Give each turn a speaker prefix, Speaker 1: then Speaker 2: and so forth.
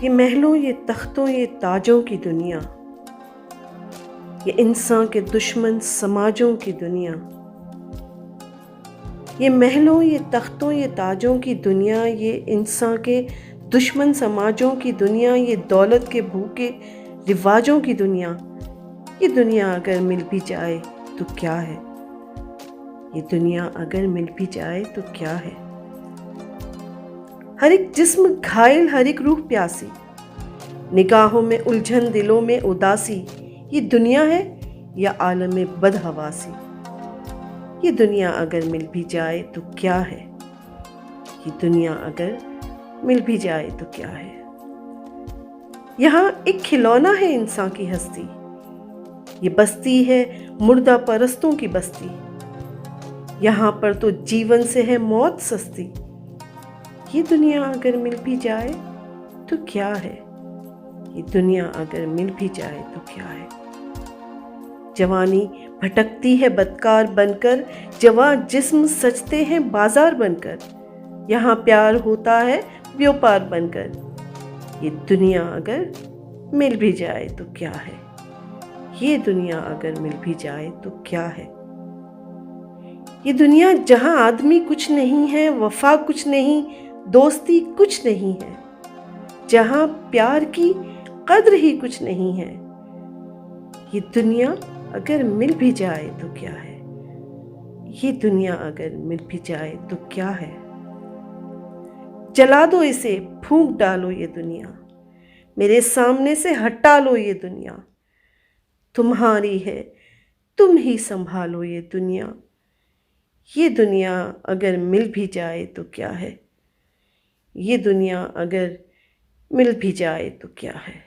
Speaker 1: ये महलों, ये तख्तों, ये ताजों की दुनिया, ये इंसान के दुश्मन समाजों की दुनिया। ये महलों, ये तख्तों, ये ताजों की दुनिया, ये इंसान के दुश्मन समाजों की दुनिया, ये दौलत के भूखे रिवाजों की दुनिया। ये दुनिया अगर मिल भी जाए तो क्या है? ये दुनिया अगर मिल भी जाए तो क्या है? हर एक जिस्म घायल, हर एक रूह प्यासी, निगाहों में उलझन, दिलों में उदासी। ये दुनिया है या आलम बदहवासी? ये दुनिया अगर मिल भी जाए तो क्या है? ये दुनिया अगर मिल भी जाए तो क्या है? यहाँ एक खिलौना है इंसान की हस्ती, ये बस्ती है मुर्दा परस्तों की बस्ती। यहाँ पर तो जीवन से है मौत सस्ती। ये दुनिया अगर मिल भी जाए तो क्या है? ये दुनिया अगर मिल भी जाए तो क्या है? जवानी भटकती है बदकार बनकर, जवां जिस्म सजते हैं बाजार बनकर। यहाँ प्यार होता है व्यापार बनकर। ये दुनिया अगर मिल भी जाए तो क्या है? ये दुनिया अगर मिल भी जाए तो क्या है? ये दुनिया जहां आदमी कुछ नहीं है, वफा कुछ नहीं, दोस्ती कुछ नहीं है, जहां प्यार की कद्र ही कुछ नहीं है। ये दुनिया अगर मिल भी जाए तो क्या है? ये दुनिया अगर मिल भी जाए तो क्या है? जला दो इसे, फूंक डालो ये दुनिया, मेरे सामने से हटा लो ये दुनिया। तुम्हारी है, तुम ही संभालो ये दुनिया। ये दुनिया अगर मिल भी जाए तो क्या है? ये दुनिया अगर मिल भी जाए तो क्या है?